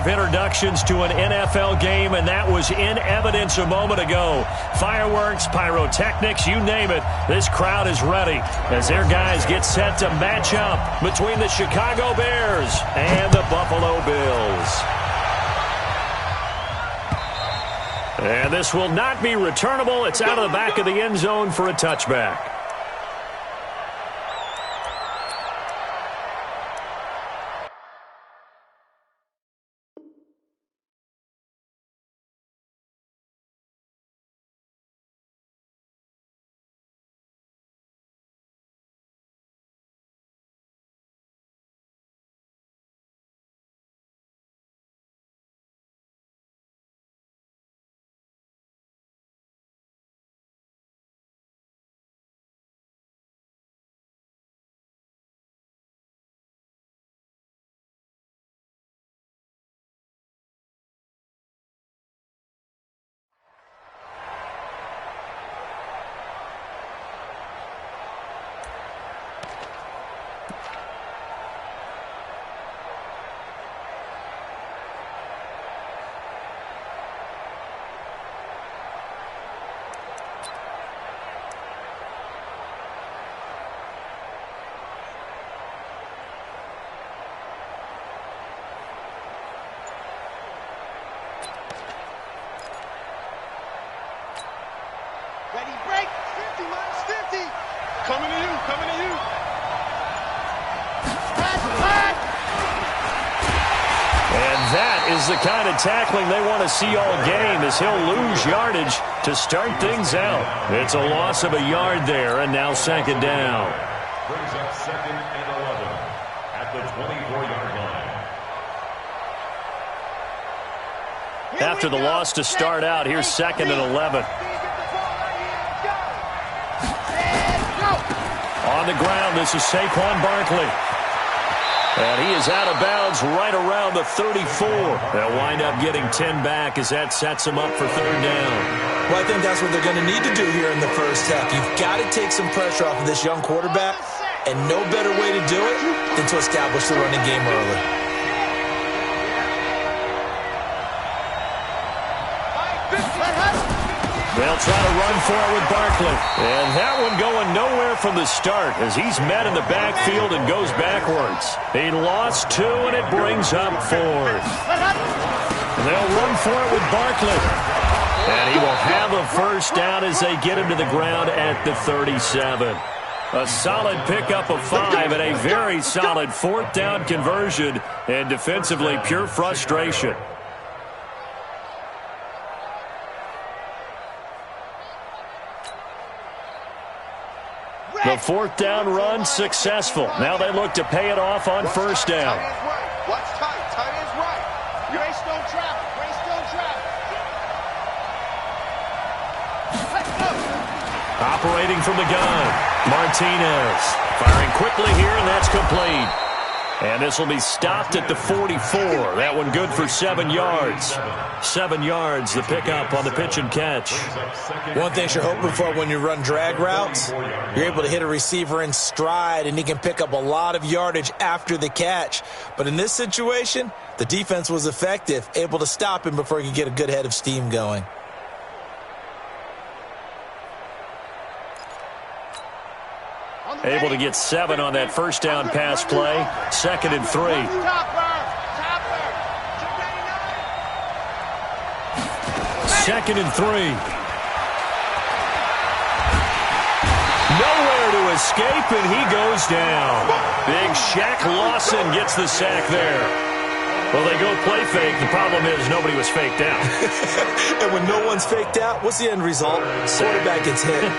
of introductions to an NFL game, and that was in evidence a moment ago. Fireworks, pyrotechnics, you name it. This crowd is ready as their guys get set to match up between the Chicago Bears and the Buffalo Bills. And this will not be returnable. It's out of the back of the end zone for a touchback. Ready, break, 50, minus 50. Coming to you, coming to you. Pass. And that is the kind of tackling they want to see all game, as he'll lose yardage to start things out. It's a loss of a yard there, and now second down. Brings up second and 11 at the 24-yard line. After the loss to start out, here's second and 11. On the ground, this is Saquon Barkley. And he is out of bounds right around the 34. They'll wind up getting 10 back as that sets him up for third down. Well, I think that's what they're going to need to do here in the first half. You've got to take some pressure off of this young quarterback, and no better way to do it than to establish the running game early. They'll try to run for it with Barkley. And that one going nowhere from the start as he's met in the backfield and goes backwards. He lost 2, and it brings up 4th. They'll run for it with Barkley. And he will have a first down as they get him to the ground at the 37. A solid pickup of 5 and a very solid 4th down conversion. And defensively, pure frustration. The 4th down run successful. Now they look to pay it off on first down. Watch tight. Tight is right. Grace don't travel. Grace don't travel. Let's go. Operating from the gun, Martinez. Firing quickly here, and that's complete. And this will be stopped at the 44. That one good for 7 yards. 7 yards, the pickup on the pitch and catch. One thing you're hoping for when you run drag routes, you're able to hit a receiver in stride, and he can pick up a lot of yardage after the catch. But in this situation, the defense was effective, able to stop him before he could get a good head of steam going. Able to get 7 on that first down pass play. 2nd and 3. Second and 3. Nowhere to escape, and he goes down. Big Shaq Lawson gets the sack there. Well, they go play fake. The problem is nobody was faked out. And when no one's faked out, what's the end result? Quarterback gets hit.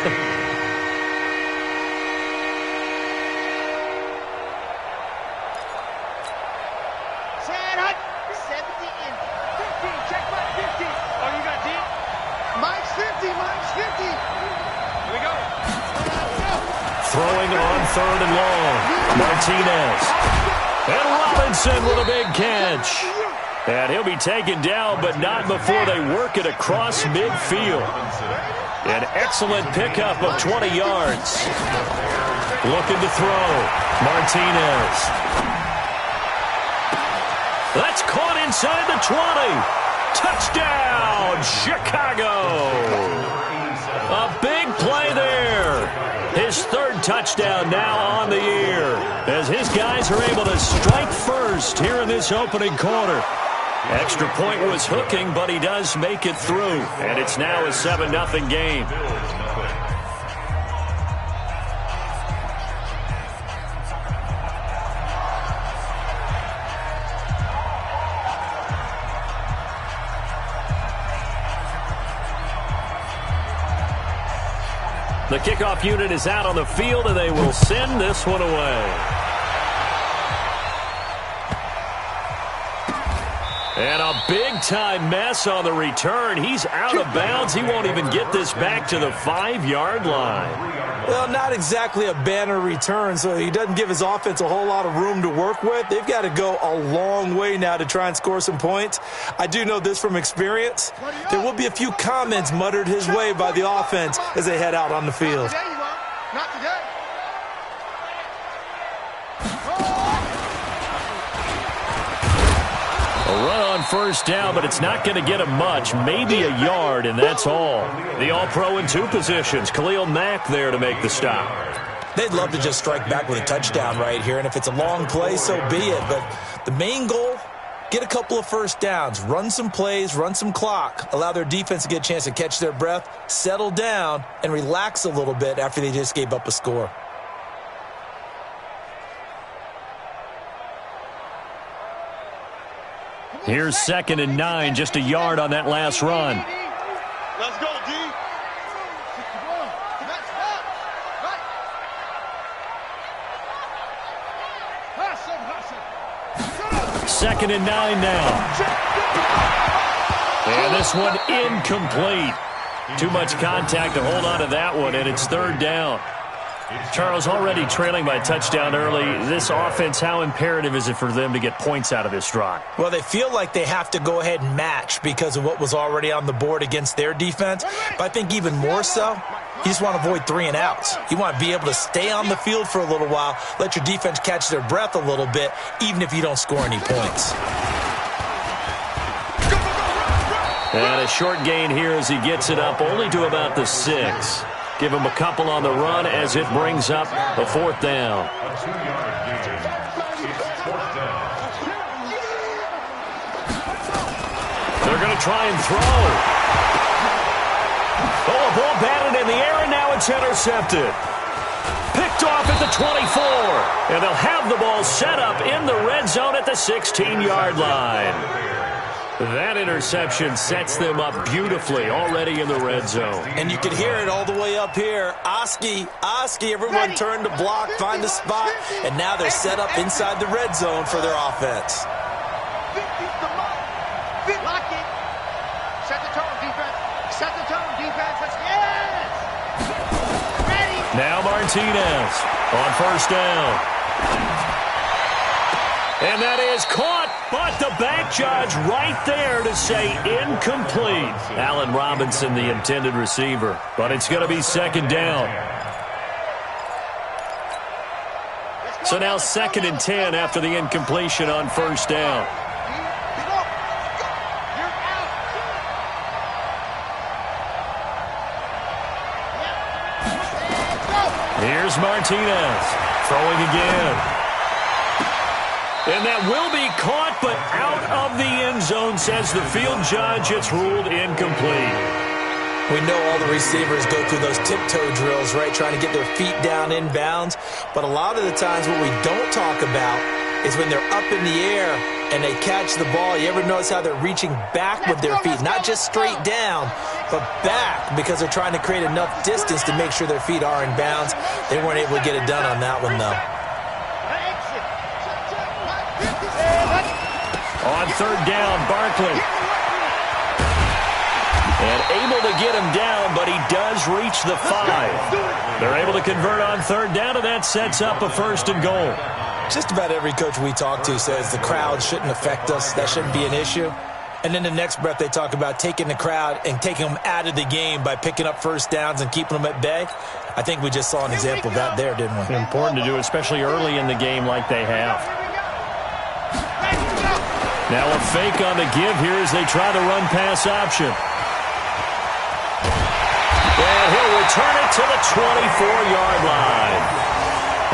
Throwing on 3rd and long. Martinez. And Robinson with a big catch. And he'll be taken down, but not before they work it across midfield. An excellent pickup of 20 yards. Looking to throw. Martinez. That's caught inside the 20. Touchdown, Chicago. A big play there. His third touchdown now on the year as his guys are able to strike first here in this opening quarter. Extra point was hooking, but he does make it through, and it's now a 7-0 game. The kickoff unit is out on the field, and they will send this one away. And a big-time mess on the return. He's out of bounds. He won't even get this back to the 5-yard line. Well, not exactly a banner return, so he doesn't give his offense a whole lot of room to work with. They've got to go a long way now to try and score some points. I do know this from experience. There will be a few comments muttered his way by the offense as they head out on the field. Not today. A run on first down, but it's not going to get him much. Maybe a yard, and that's all. The All-Pro in 2 positions. Khalil Mack there to make the stop. They'd love to just strike back with a touchdown right here, and if it's a long play, so be it. But the main goal, get a couple of first downs, run some plays, run some clock, allow their defense to get a chance to catch their breath, settle down, and relax a little bit after they just gave up a score. Here's 2nd and 9, just a yard on that last run. Let's go, D. 2nd and 9 now. And this one incomplete. Too much contact to hold on to that one, and it's 3rd down. Charles, already trailing by a touchdown early. This offense, how imperative is it for them to get points out of this drive? Well, they feel like they have to go ahead and match because of what was already on the board against their defense. But I think even more so, you just want to avoid 3 and outs. You want to be able to stay on the field for a little while, let your defense catch their breath a little bit, even if you don't score any points. And a short gain here as he gets it up only to about the 6. Give him a couple on the run as it brings up the 4th down. They're going to try and throw. Oh, a ball batted in the air, and now it's intercepted. Picked off at the 24. And they'll have the ball set up in the red zone at the 16-yard line. That interception sets them up beautifully already in the red zone. And you can hear it all the way up here. Oski, everyone turned to block, find a spot, and now they're set up inside the red zone for their offense. Lock it. Set the tone, defense. Set the tone, defense. Yes! Ready. Now Martinez on first down. And that is caught, but the back judge right there to say incomplete. Allen Robinson, the intended receiver, but it's going to be 2nd down. So now 2nd and 10 after the incompletion on first down. Here's Martinez throwing again. And that will be caught, but out of the end zone, says the field judge. It's ruled incomplete. We know all the receivers go through those tiptoe drills, right, trying to get their feet down in bounds. But a lot of the times what we don't talk about is when they're up in the air and they catch the ball. You ever notice how they're reaching back with their feet? Not just straight down, but back, because they're trying to create enough distance to make sure their feet are in bounds. They weren't able to get it done on that one, though. On 3rd down, Barkley. And able to get him down, but he does reach the 5. They're able to convert on 3rd down, and that sets up a 1st and goal. Just about every coach we talk to says the crowd shouldn't affect us. That shouldn't be an issue. And then the next breath they talk about taking the crowd and taking them out of the game by picking up first downs and keeping them at bay. I think we just saw an example of that there, didn't we? Important to do, especially early in the game like they have. Now a fake on the give here as they try the run pass option. And he'll return it to the 24-yard line.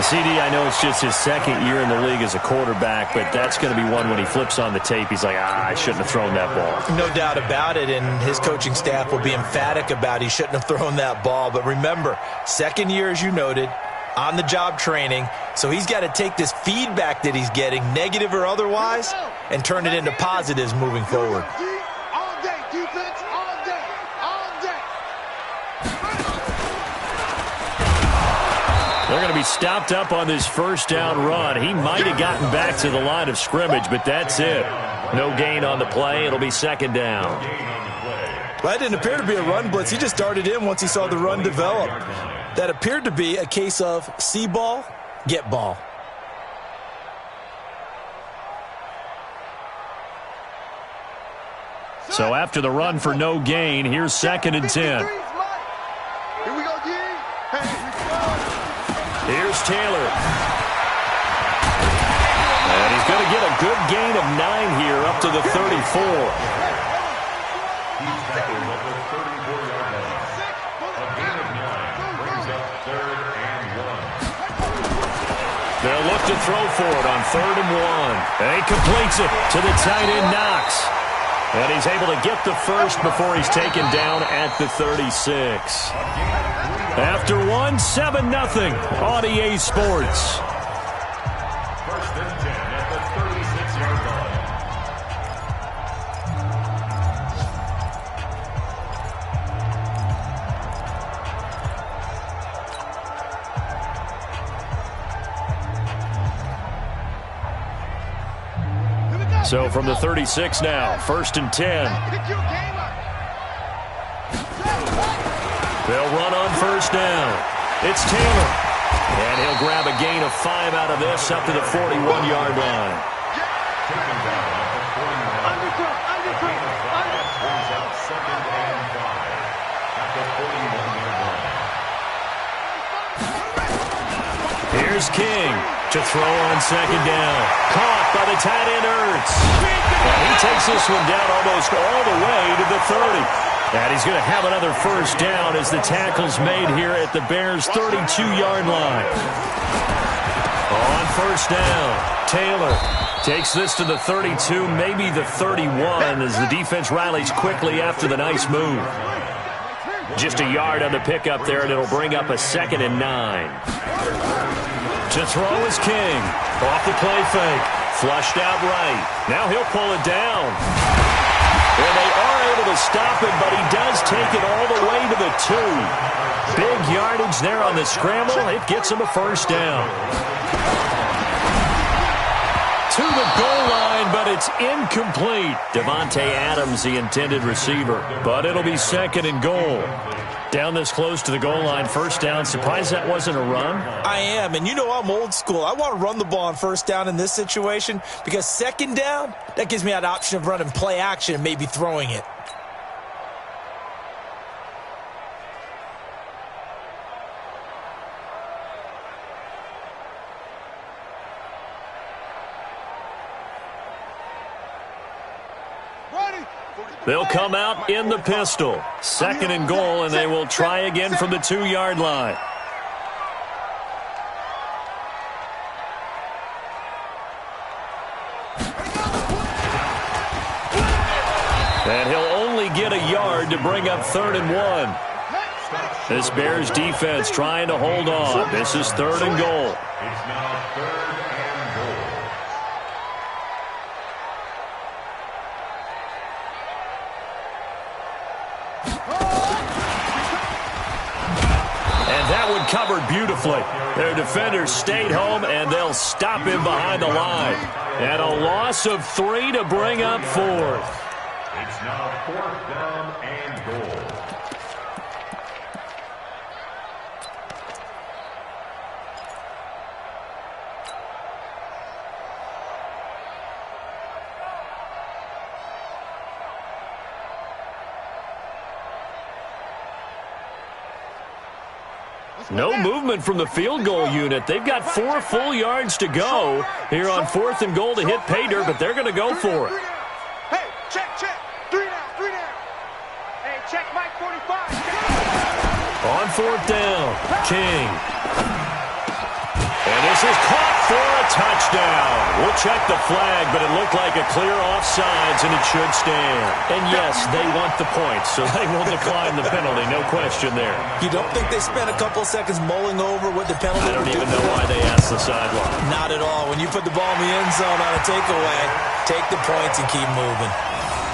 CD, I know it's just his second year in the league as a quarterback, but that's going to be one when he flips on the tape. He's like, I shouldn't have thrown that ball. No doubt about it, and his coaching staff will be emphatic about he shouldn't have thrown that ball. But remember, second year, as you noted, on-the-job training, so he's got to take this feedback that he's getting, negative or otherwise, and turn it into positives moving forward. All day, defense, all day, all day. They're going to be stopped up on this first down run. He might have gotten back to the line of scrimmage, but that's it. No gain on the play. It'll be second down. Well, that didn't appear to be a run blitz. He just darted in once he saw the run develop. That appeared to be a case of see ball, get ball. So after the run for no gain, here's second and 10. Here we go, D. Here's Taylor. And he's going to get a good gain of 9 here up to the 34. He's tackled at the 34-yard line. A gain of 9 brings up 3rd and 1. They'll look to throw for it on 3rd and 1. And he completes it to the tight end, Knox. And he's able to get the first before he's taken down at the 36. After 1, 7-0 on EA Sports. First and 10 at the 36-yard line. So from the 36 now, first and 10. Pick your game up. They'll run on first down. It's Taylor. And he'll grab a gain of 5 out of this up to the 41-yard line. Taken down at the 41. Brings up 2nd and 5 at the 41-yard line. Here's King to throw on second down. Caught by the tight end, Ertz. And he takes this one down almost all the way to the 30. And he's going to have another first down as the tackle's made here at the Bears' 32-yard line. On first down, Taylor takes this to the 32, maybe the 31, as the defense rallies quickly after the nice move. Just a yard on the pickup there, and it'll bring up a 2nd and 9. To throw is King. Off the play fake. Flushed out right. Now he'll pull it down. And they are able to stop him, but he does take it all the way to the 2. Big yardage there on the scramble. It gets him a first down. To the goal line, but it's incomplete. Devontae Adams, the intended receiver. But it'll be 2nd and goal. Down this close to the goal line, first down. Surprised that wasn't a run? I am, and you know I'm old school. I want to run the ball on first down in this situation because second down, that gives me that option of running play action and maybe throwing it. They'll come out in the pistol. 2nd and goal, and they will try again from the 2-yard line. And he'll only get a yard to bring up 3rd and 1. This Bears defense trying to hold on. This is 3rd and goal. It's now 3rd and goal. And that one covered beautifully. Their defenders stayed home, and they'll stop him behind the line. And a loss of 3 to bring up 4th. It's now 4th down and goal. No movement from the field goal unit. They've got 4 full yards to go here on 4th and goal to hit pay dirt, but they're going to go for it. Hey, check. 3 down. Hey, check Mike 45. On 4th down, King. And this is caught for a touchdown. We'll check the flag, but it looked like a clear offsides, and it should stand. And yes, they want the points, so they will decline the penalty. No question there. You don't think they spent a couple seconds mulling over what the penalty I don't would do? even know why they asked the sideline. Not at all. When you put the ball in the end zone on a takeaway, take the points and keep moving.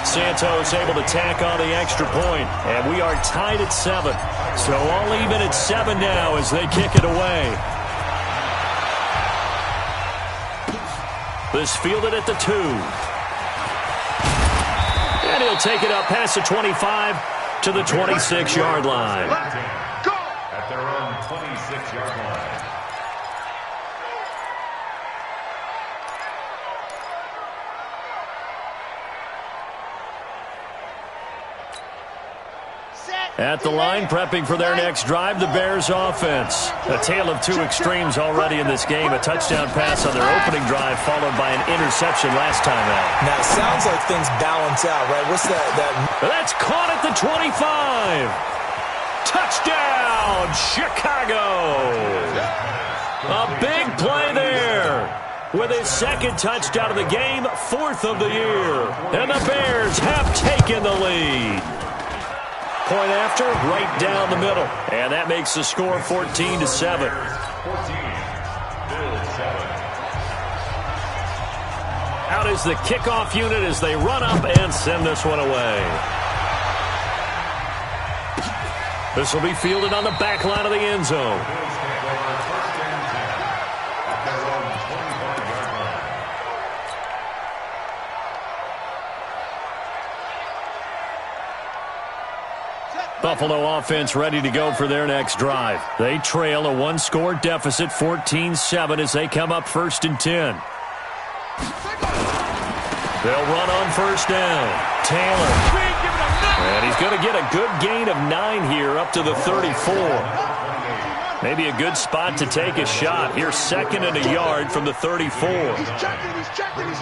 Santos able to tack on the extra point, and we are tied at 7. So all even at 7 now as they kick it away. This fielded at the 2. And he'll take it up past the 25 to the 26-yard line. Go! At their own 26-yard line. At the line, prepping for their next drive, the Bears offense. A tale of 2 extremes already in this game. A touchdown pass on their opening drive, followed by an interception last time out. Now, it sounds like things balance out, right? What's that? That's caught at the 25. Touchdown, Chicago. A big play there. With his 2nd touchdown of the game, 4th of the year. And the Bears have taken the lead. Point after, right down the middle. And that makes the score 14-7. 14, Bills 7. Out is the kickoff unit as they run up and send this one away. This will be fielded on the back line of the end zone. Bills take over 1st and 10 at their own 25-yard line. Buffalo offense ready to go for their next drive. They trail a 1-score deficit, 14-7, as they come up 1st and 10. They'll run on 1st down. Taylor. And he's going to get a good gain of 9 here up to the 34. Maybe a good spot to take a shot. Here's 2nd and a yard from the 34. He's checking. Second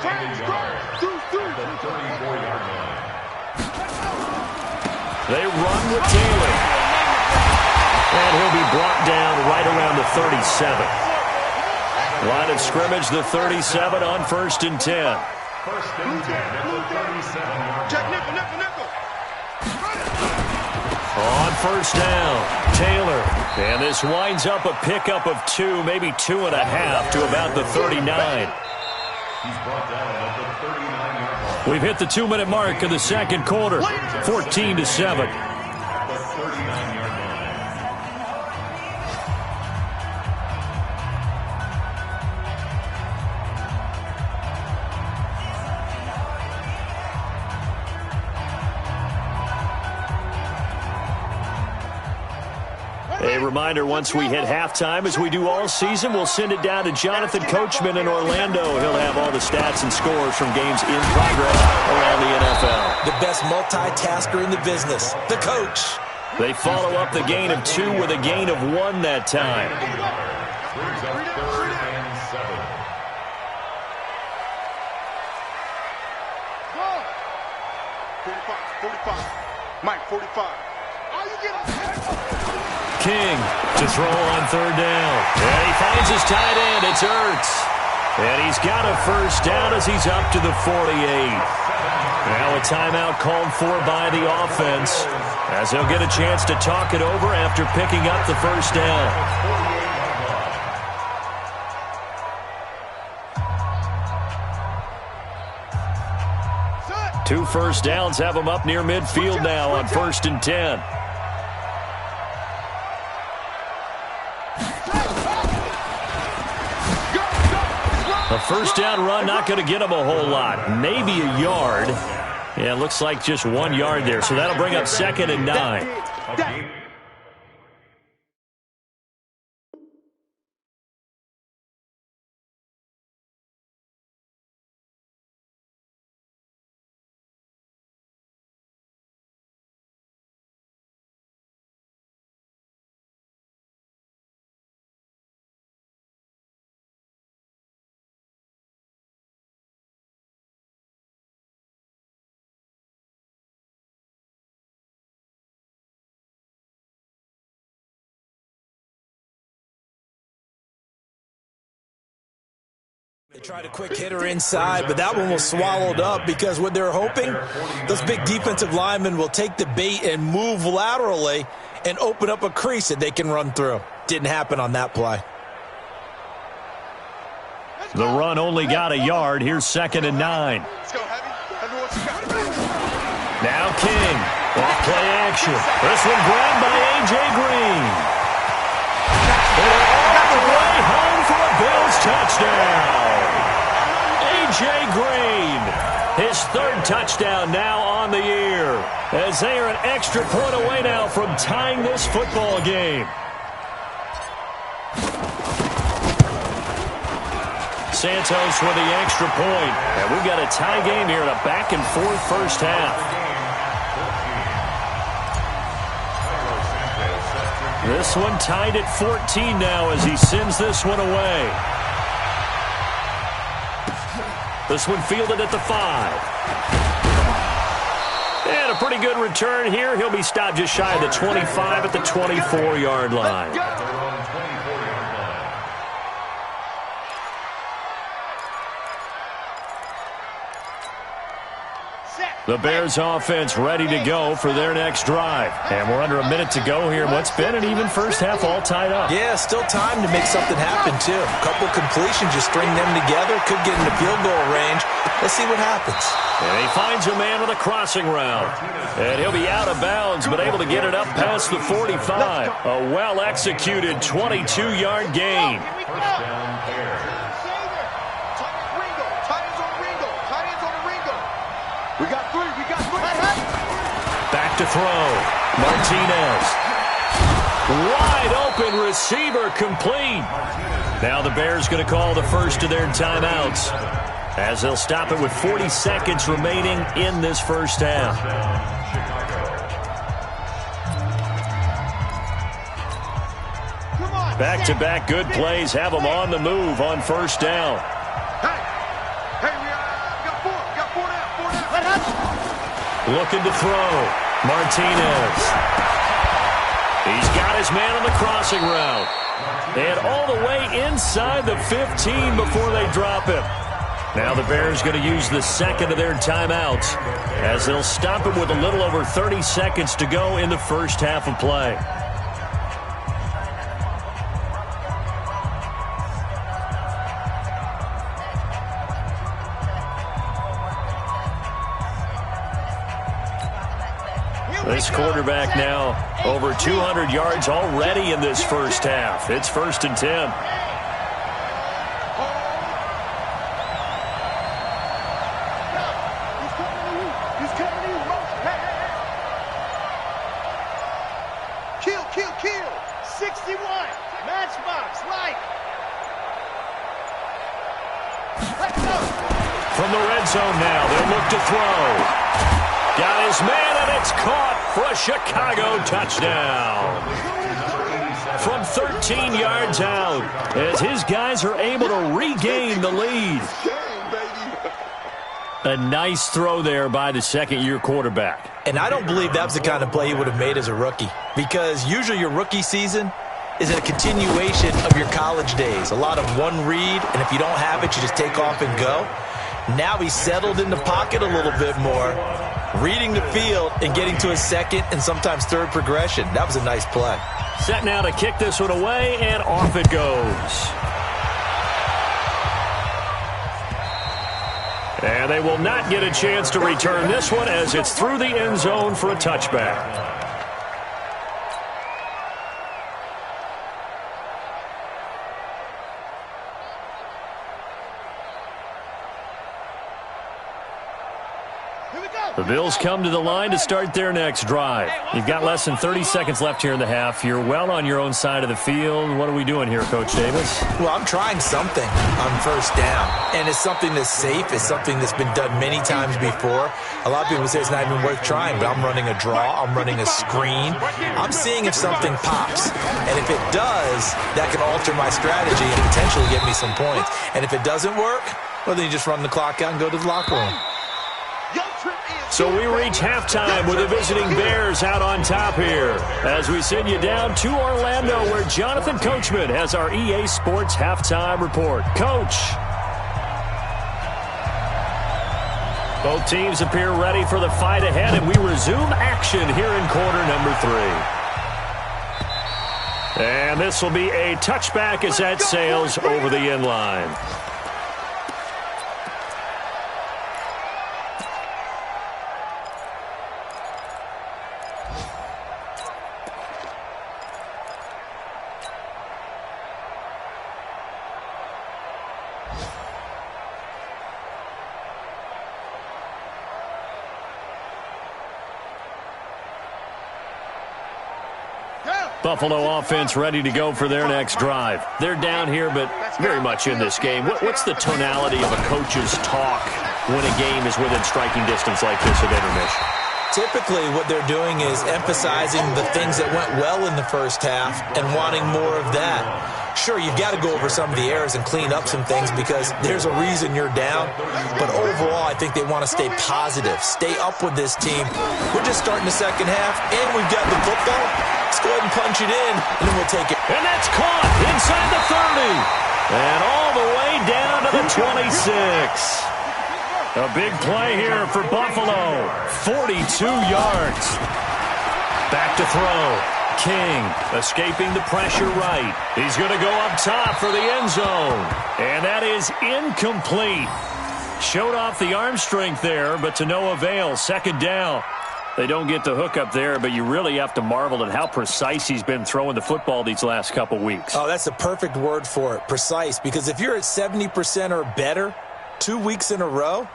and a yard. At the 34-yard line. They run with Taylor. And he'll be brought down right around the 37. Line of scrimmage, the 37 on 1st and 10. 1st and 10 at the 37-yard Check line. nickel. On 1st down, Taylor. And this winds up a pickup of 2, maybe 2.5 to about the 39. He's brought down at the 39-yard line. We've hit the 2-minute mark of the 2nd quarter, 14-7. At the 39-yard line. A reminder, once we hit halftime, as we do all season, we'll send it down to Jonathan Coachman in Orlando. He'll have all the stats and scores from games in progress around the NFL. The best multitasker in the business, the coach. They follow up the gain of 2 with a gain of 1 that time. Brings up 3rd and 7. Go! 45. Mike, 45. Oh, you get King to throw on 3rd down. And he finds his tight end. It's Ertz. And he's got a 1st down as he's up to the 48. Now a timeout called for by the offense, as they'll get a chance to talk it over after picking up the 1st down. 2 first downs have them up near midfield now on 1st and 10. A 1st down run not going to get them a whole lot. Maybe a yard. Yeah, it looks like just 1 yard there. So that'll bring up 2nd and 9. They tried a quick hitter inside, but that one was swallowed up because what they're hoping, those big defensive linemen will take the bait and move laterally and open up a crease that they can run through. Didn't happen on that play. The run only got a yard. Here's 2nd and 9. Now King. Off-play action. This one grabbed by A.J. Green. And all the way home for a Bills touchdown. A.J. Green, his 3rd touchdown now on the year, as they are an extra point away now from tying this football game. Santos with the extra point. And we've got a tie game here in a back-and-forth first half. This one tied at 14 now as he sends this one away. This one fielded at the 5. And a pretty good return here. He'll be stopped just shy of the 25 at the 24-yard line. The Bears offense ready to go for their next drive. And we're under a minute to go here. What's been an even first half all tied up. Yeah, still time to make something happen, too. A couple completions, just string them together. Could get into field goal range. Let's see what happens. And he finds a man with a crossing route. And he'll be out of bounds, but able to get it up past the 45. A well-executed 22-yard gain. Back to throw. Martinez. Wide open receiver complete. Now the Bears going to call the first of their timeouts, as they'll stop it with 40 seconds remaining in this first half. Back-to-back good plays have them on the move on first down. Looking to throw. Martinez. He's got his man on the crossing route. And all the way inside the 15 before they drop him. Now the Bears going to use the second of their timeouts, as they'll stop him with a little over 30 seconds to go in the first half of play. This quarterback now over 200 yards already in this first half. It's 1st and 10. Kill. 61. Matchbox, like. From the red zone now, they'll look to throw. Got his man, and it's caught for a Chicago touchdown. From 13 yards out, as his guys are able to regain the lead. A nice throw there by the second-year quarterback. And I don't believe that was the kind of play he would have made as a rookie, because usually your rookie season is a continuation of your college days. A lot of one read, and if you don't have it, you just take off and go. Now he's settled in the pocket a little bit more, reading the field and getting to a second and sometimes third progression. That was a nice play. Set now to kick this one away, and off it goes. And they will not get a chance to return this one, as it's through the end zone for a touchback. The Bills come to the line to start their next drive. You've got less than 30 seconds left here in the half. You're well on your own side of the field. What are we doing here, Coach Davis? Well, I'm trying something on first down, and it's something that's safe. It's something that's been done many times before. A lot of people say it's not even worth trying, but I'm running a draw. I'm running a screen. I'm seeing if something pops, and if it does, that can alter my strategy and potentially get me some points. And if it doesn't work, well, then you just run the clock out and go to the locker room. So we reach halftime with the visiting Bears out on top here, as we send you down to Orlando, where Jonathan Coachman has our EA Sports halftime report. Coach. Both teams appear ready for the fight ahead, and we resume action here in quarter number 3. And this will be a touchback as that sails over the end line. Buffalo offense ready to go for their next drive. They're down here, but very much in this game. What's the tonality of a coach's talk when a game is within striking distance like this at intermission? Typically, what they're doing is emphasizing the things that went well in the first half and wanting more of that. Sure, you've got to go over some of the errors and clean up some things because there's a reason you're down. But overall, I think they want to stay positive, stay up with this team. We're just starting the second half, and we've got the football. Let's go ahead and punch it in, and then we'll take it. And that's caught inside the 30. And all the way down to the 26. A big play here for Buffalo. 42 yards. Back to throw. King escaping the pressure right. He's going to go up top for the end zone. And that is incomplete. Showed off the arm strength there, but to no avail. Second down. They don't get the hook up there, but you really have to marvel at how precise he's been throwing the football these last couple weeks. Oh, that's the perfect word for it, precise. Because if you're at 70% or better 2 weeks in a row,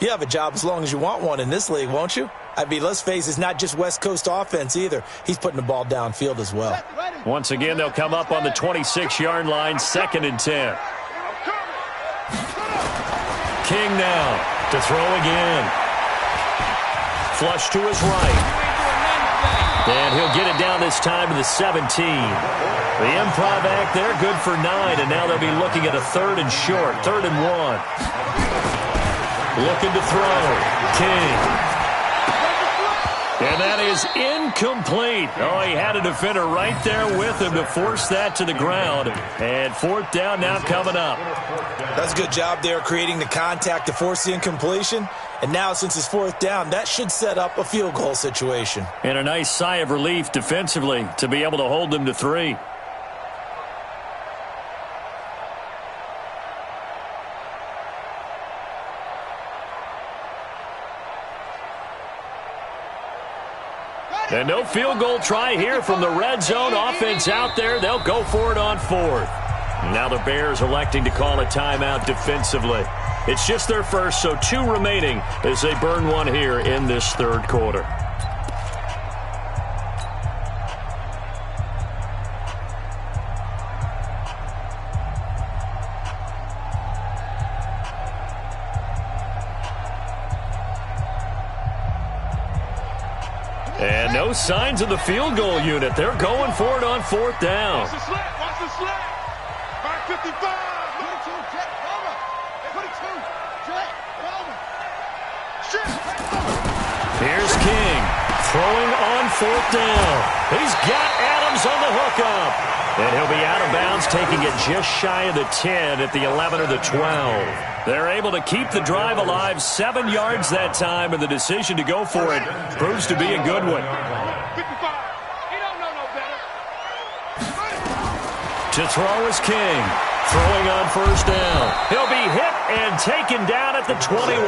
you have a job as long as you want one in this league, won't you? I mean, let's face it, it's not just West Coast offense either. He's putting the ball downfield as well. Once again, they'll come up on the 26-yard line, 2nd and 10. King now to throw again. Flush to his right. And he'll get it down this time to the 17. The improv act there, good for 9, and now they'll be looking at a 3rd and short, 3rd and 1. Looking to throw. King. And that is incomplete. Oh, he had a defender right there with him to force that to the ground. And 4th down now coming up. That's a good job there creating the contact to force the incompletion. And now since it's 4th down, that should set up a field goal situation. And a nice sigh of relief defensively to be able to hold them to 3. And no field goal try here from the red zone. Offense out there. They'll go for it on 4th. Now the Bears electing to call a timeout defensively. It's just their first, so 2 remaining as they burn one here in this 3rd quarter. And no signs of the field goal unit. They're going for it on 4th down. Watch the slap. Watch the slap. 555. Here's King throwing on 4th down. He's got Adams on the hookup. And he'll be out of bounds, taking it just shy of the 10 at the 11 or the 12. They're able to keep the drive alive, 7 yards that time, and the decision to go for it proves to be a good one. 55. He don't know no better. To throw is King. Throwing on 1st down. He'll be hit and taken down at the 21.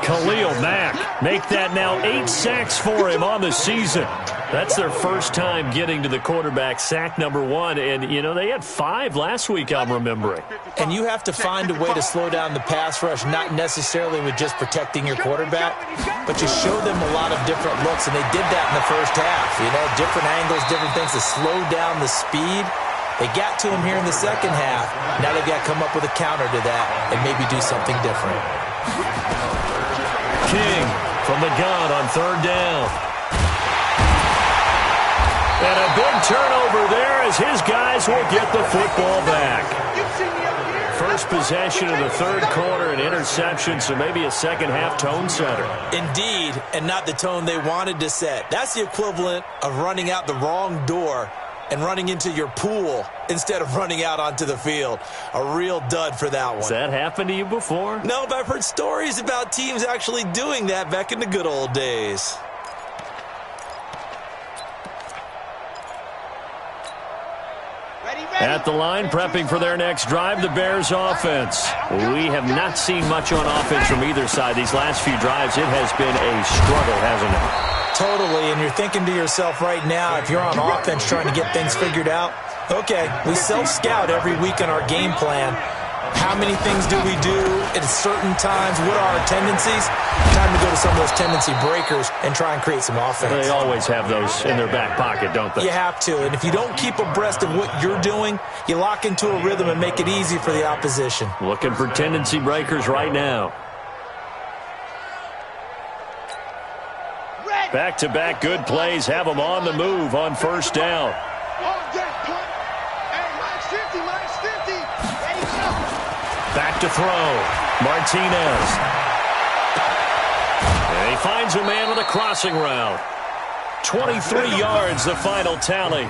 Khalil Mack make that now 8 sacks for him on the season. That's their first time getting to the quarterback, sack number 1. And, you know, they had 5 last week, I'm remembering. And you have to find a way to slow down the pass rush, not necessarily with just protecting your quarterback, but you show them a lot of different looks, and they did that in the first half. You know, different angles, different things to slow down the speed. They got to him here in the second half. Now they've got to come up with a counter to that and maybe do something different. King from the gun on 3rd down. And a big turnover there as his guys will get the football back. First possession of the 3rd quarter, an interception, so maybe a second-half tone setter. Indeed, and not the tone they wanted to set. That's the equivalent of running out the wrong door and running into your pool instead of running out onto the field. A real dud for that one. Has that happened to you before? No, but I've heard stories about teams actually doing that back in the good old days. At the line, prepping for their next drive, the Bears offense. We have not seen much on offense from either side. These last few drives, it has been a struggle, hasn't it? Totally, and you're thinking to yourself right now, if you're on offense trying to get things figured out, okay, we self-scout every week in our game plan. How many things do we do at certain times? What are our tendencies? Time to go to some of those tendency breakers and try and create some offense. They always have those in their back pocket, don't they? You have to, and if you don't keep abreast of what you're doing, you lock into a rhythm and make it easy for the opposition. Looking for tendency breakers right now. Back-to-back good plays have them on the move on first down. Back to throw. Martinez. And he finds a man with a crossing route. 23 yards, the final tally.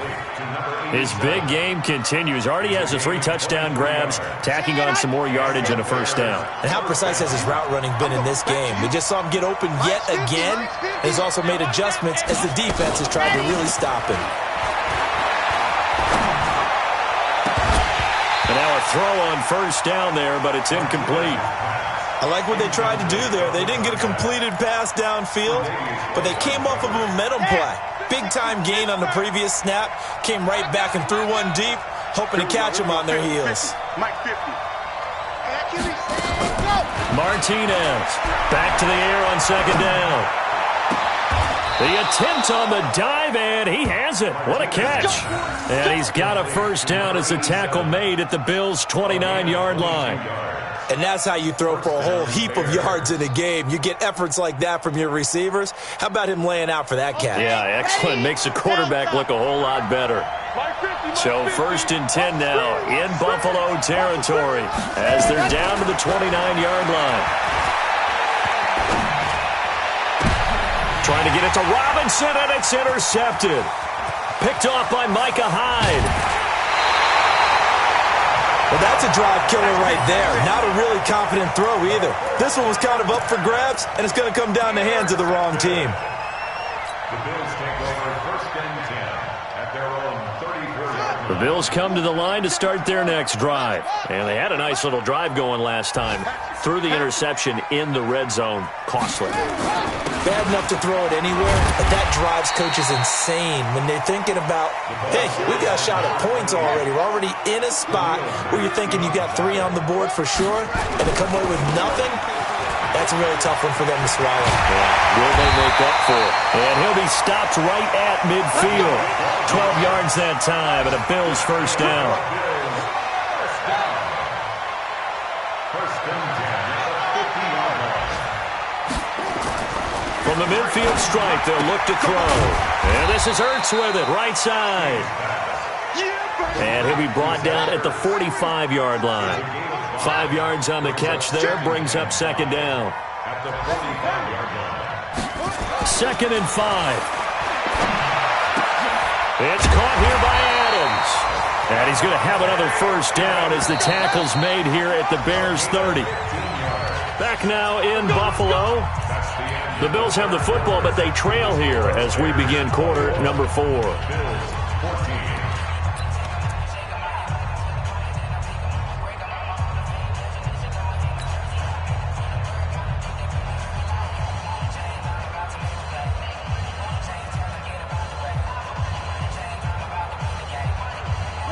His big game continues. Already has the 3 touchdown grabs, tacking on some more yardage and a first down. And how precise has his route running been in this game? We just saw him get open yet again. And he's also made adjustments as the defense has tried to really stop him. And now a throw on first down there, but it's incomplete. I like what they tried to do there. They didn't get a completed pass downfield, but they came off of a momentum play. Big-time gain on the previous snap, came right back and threw one deep, hoping to catch them on their heels. Martinez back to the air on second down. The attempt on the dive, and he has it. What a catch. And he's got a first down as the tackle made at the Bills' 29-yard line. And that's how you throw for a whole heap of yards in a game. You get efforts like that from your receivers. How about him laying out for that catch? Yeah, excellent. Makes the quarterback look a whole lot better. So 1st and 10 now in Buffalo territory as they're down to the 29-yard line. Trying to get it to Robinson, and it's intercepted. Picked off by Micah Hyde. Well, that's a drive killer right there. Not a really confident throw either. This one was kind of up for grabs, and it's going to come down the hands of the wrong team. The Bills take over 1st and 10 at their own 34-yard line. The Bills come to the line to start their next drive. And they had a nice little drive going last time. Threw the interception in the red zone. Costly. Bad enough to throw it anywhere, but that drives coaches insane when they're thinking about, hey, we got a shot at points already. We're already in a spot where you're thinking you got 3 on the board for sure, and to come away with nothing, that's a really tough one for them to swallow. Yeah. Will they make up for it? And he'll be stopped right at midfield. 12 yards that time, and a Bills first down. From the midfield stripe, they'll look to throw. And this is Ertz with it, right side. And he'll be brought down at the 45-yard line. 5 yards on the catch there, brings up second down. At the 45-yard line. 2nd and 5. It's caught here by Adams. And he's going to have another first down as the tackle's made here at the Bears' 30. Back now in Buffalo. The Bills have the football, but they trail here as we begin quarter number 4.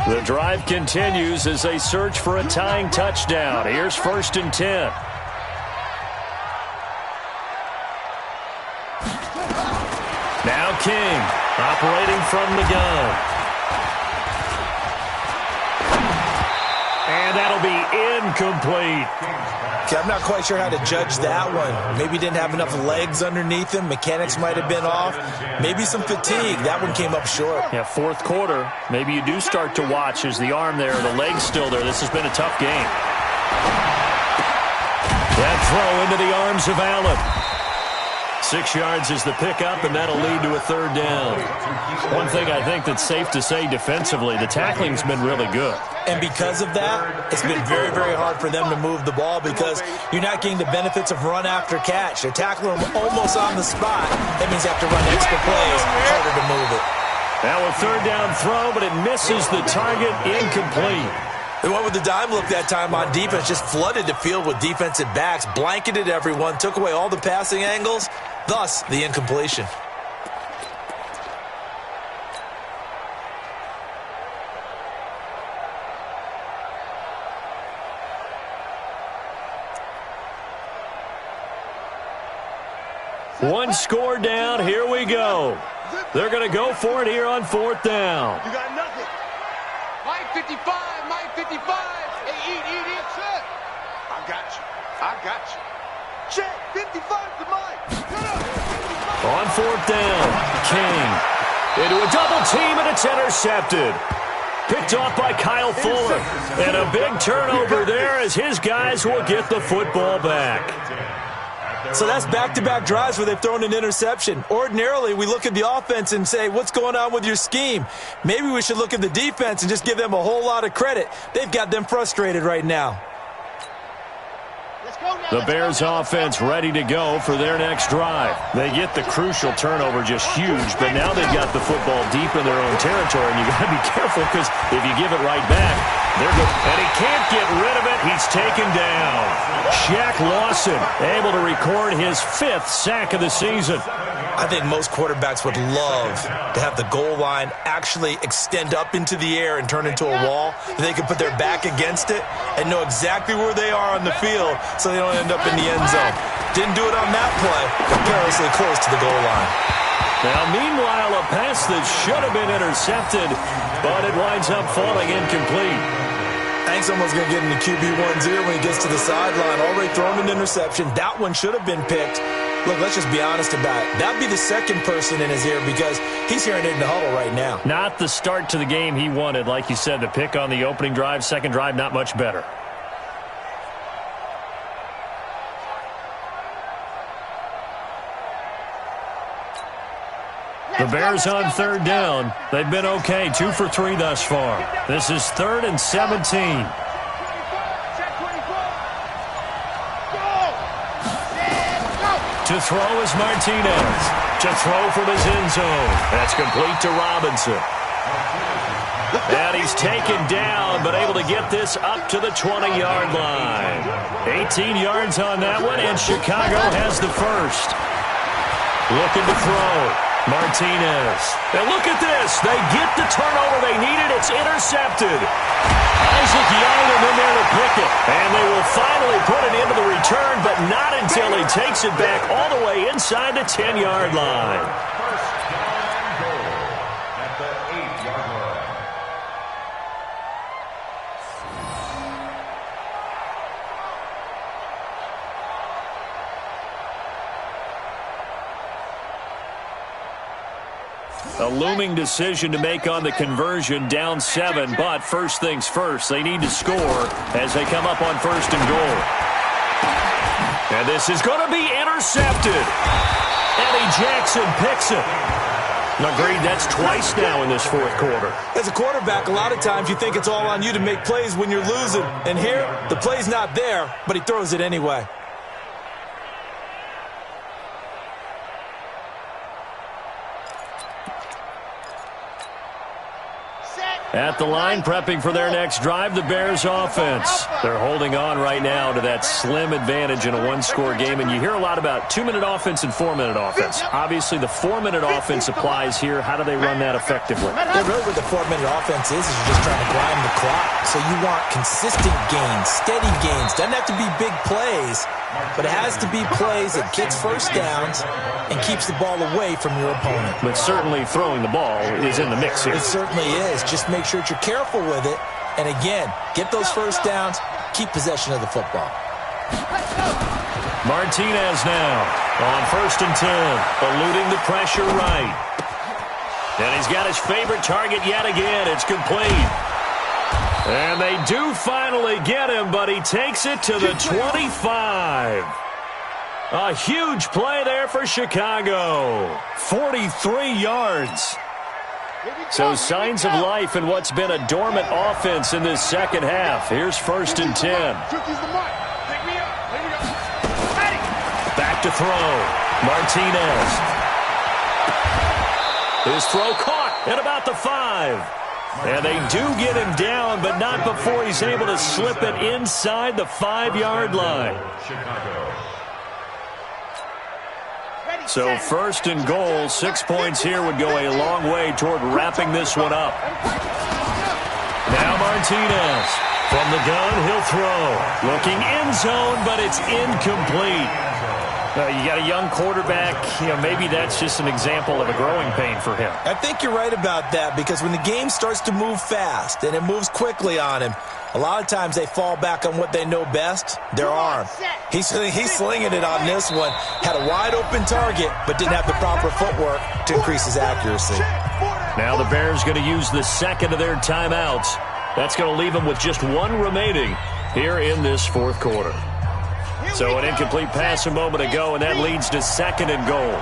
The drive continues as they search for a tying touchdown. Here's 1st and 10. Now King, operating from the gun. And that'll be incomplete. Okay, I'm not quite sure how to judge that one. Maybe didn't have enough legs underneath him. Mechanics might have been off. Maybe some fatigue. That one came up short. Yeah, 4th quarter. Maybe you do start to watch as the arm there, the leg's still there. This has been a tough game. That throw into the arms of Allen. 6 yards is the pickup, and that'll lead to a third down. One thing I think that's safe to say defensively, the tackling's been really good. And because of that, it's been very, very hard for them to move the ball because you're not getting the benefits of run after catch. They're tackling them almost on the spot. That means you have to run extra plays, harder to move it. Now a third down throw, but it misses the target, incomplete. They went with the dime look that time on defense, just flooded the field with defensive backs, blanketed everyone, took away all the passing angles, thus the incompletion. One score down, here we go. They're going to go for it here on fourth down. You got nothing. Mike 55, Mike 55. Hey, eat, shit. I got you. Check, 55 to Mike. On fourth down, King into a double team, and it's intercepted. Picked off by Kyle Fuller. And a big turnover there as his guys will get the football back. So that's back-to-back drives where they've thrown an interception. Ordinarily, we look at the offense and say, what's going on with your scheme? Maybe we should look at the defense and just give them a whole lot of credit. They've got them frustrated right now. The Bears offense ready to go for their next drive. They get the crucial turnover, just huge, but now they've got the football deep in their own territory, and you got to be careful because if you give it right back, they're good. And he can't get rid of it. He's taken down. Shaq Lawson able to record his 5th sack of the season. I think most quarterbacks would love to have the goal line actually extend up into the air and turn into a wall. They can put their back against it and know exactly where they are on the field so they don't end up in the end zone. Didn't do it on that play, but perilously close to the goal line. Now, meanwhile, a pass that should have been intercepted, but it winds up falling incomplete. Hank's almost going to get into QB1's ear when he gets to the sideline. Already thrown an interception. That one should have been picked. Look, let's just be honest about it. That'd be the second person in his ear because he's hearing it in the huddle right now. Not the start to the game he wanted. Like you said, the pick on the opening drive, second drive, not much better. The Bears on third down. They've been okay, 2 for 3 thus far. This is 3rd and 17. To throw is Martinez. To throw from his end zone. That's complete to Robinson. And he's taken down, but able to get this up to the 20-yard line. 18 yards on that one, and Chicago has the first. Looking to throw. Martinez. And look at this. They get the turnover they needed. It's intercepted. Isaac Yiadom in there to pick it. And they will finally put an end to the return, but not until he takes it back all the way inside the 10-yard line. First down and goal at the 8-yard line. A looming decision to make on the conversion, down 7, but first things first, they need to score as they come up on 1st and goal. And this is going to be intercepted. Eddie Jackson picks it. Agreed, that's twice now in this 4th quarter. As a quarterback, a lot of times you think it's all on you to make plays when you're losing. And here, the play's not there, but he throws it anyway. At the line, prepping for their next drive, the Bears offense. They're holding on right now to that slim advantage in a one-score game, and you hear a lot about 2-minute offense and 4-minute offense. Obviously, the 4-minute offense applies here. How do they run that effectively? Yeah, really what the 4-minute offense is you're just trying to grind the clock. So you want consistent gains, steady gains. Doesn't have to be big plays, but it has to be plays that gets first downs and keeps the ball away from your opponent. But certainly throwing the ball is in the mix here. It certainly is. Just make sure that you're careful with it. And again, get those first downs, keep possession of the football. Martinez now on 1st and 10, eluding the pressure right. And he's got his favorite target yet again. It's complete. And they do finally get him, but he takes it to the 25. A huge play there for Chicago. 43 yards. So signs of life in what's been a dormant offense in this second half. Here's 1st and 10. Back to throw. Martinez. His throw caught at about the 5. And they do get him down, but not before he's able to slip it inside the 5-yard line. So 1st and goal, 6 points here would go a long way toward wrapping this one up. Now Martinez. From the gun, he'll throw. Looking end zone, but it's incomplete. You got a young quarterback, maybe that's just an example of a growing pain for him. I think you're right about that, because when the game starts to move fast and it moves quickly on him, a lot of times they fall back on what they know best, their arm. He's slinging it on this one. Had a wide-open target, but didn't have the proper footwork to increase his accuracy. Now the Bears going to use the second of their timeouts. That's going to leave them with just one remaining here in this 4th quarter. So an incomplete pass a moment ago, and that leads to 2nd and goal.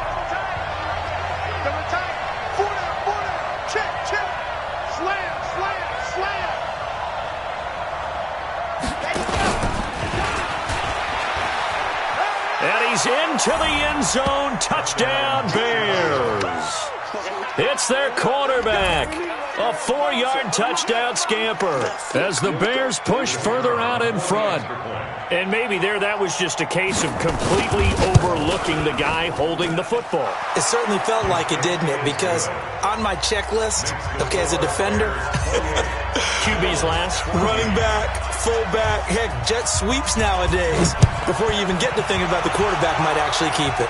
And he's into the end zone. Touchdown, Bears. It's their quarterback. A 4-yard touchdown scamper as the Bears push further out in front. And maybe that was just a case of completely overlooking the guy holding the football. It certainly felt like it, didn't it? Because on my checklist, okay, as a defender, QB's last. Running back, fullback, heck, jet sweeps nowadays. Before you even get to thinking about the quarterback might actually keep it.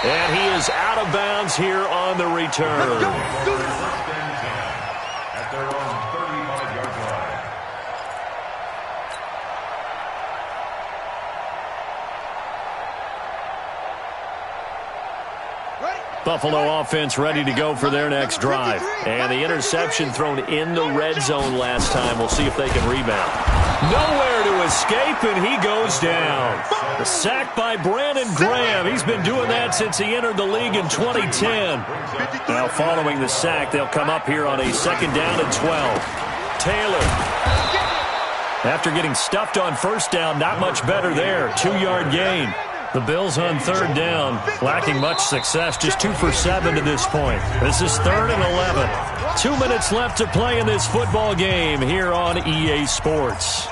And he is out of bounds here on the return. At their own 35-yard line. Buffalo offense ready to go for their next drive. And the interception thrown in the red zone last time. We'll see if they can rebound. Nowhere to escape, and he goes down. The sack by Brandon Graham. He's been doing that since he entered the league in 2010. Now following the sack, they'll come up here on a 2nd down and 12. Taylor. After getting stuffed on 1st down, not much better there. 2-yard gain. The Bills on 3rd down, lacking much success, just 2 for 7 to this point. This is 3rd and 11. 2 minutes left to play in this football game here on EA Sports.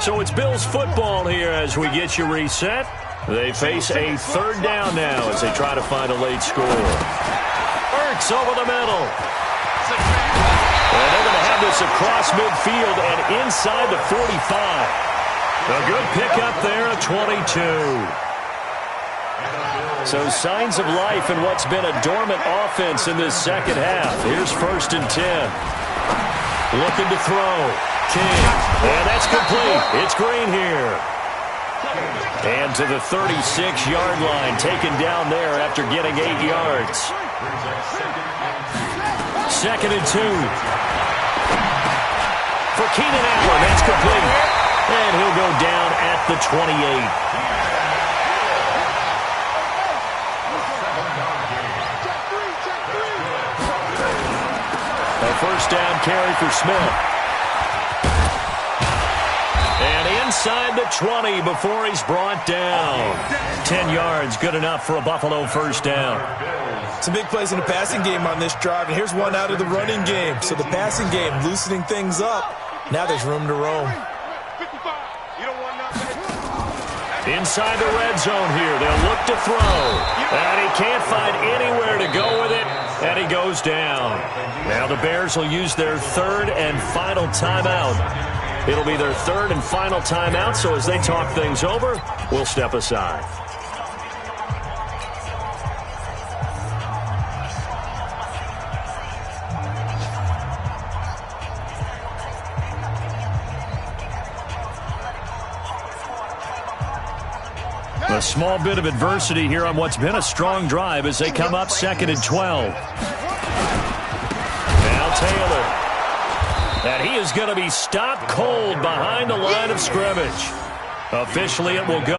So it's Bills football here as we get you reset. They face a 3rd down now as they try to find a late score. Ertz over the middle. And they're going to have this across midfield and inside the 45. A good pickup there at 22. So signs of life in what's been a dormant offense in this second half. Here's 1st and 10. Looking to throw. King. And that's complete. It's Green here. And to the 36-yard line, taken down there after getting 8 yards. 2nd and 2. For Keenan Allen, that's complete. And he'll go down at the 28. A 1st down carry for Smith. And inside the 20 before he's brought down. 10 yards, good enough for a Buffalo 1st down. Some big plays in the passing game on this drive, and here's one out of the running game. So the passing game loosening things up. Now there's room to roam. Inside the red zone here, they'll look to throw. And he can't find anywhere to go with it, and he goes down. Now the Bears will use their 3rd and final timeout. It'll be their 3rd and final timeout, so as they talk things over, we'll step aside. A small bit of adversity here on what's been a strong drive as they come up 2nd and 12. Now Taylor. And he is going to be stopped cold behind the line of scrimmage. Officially, it will go.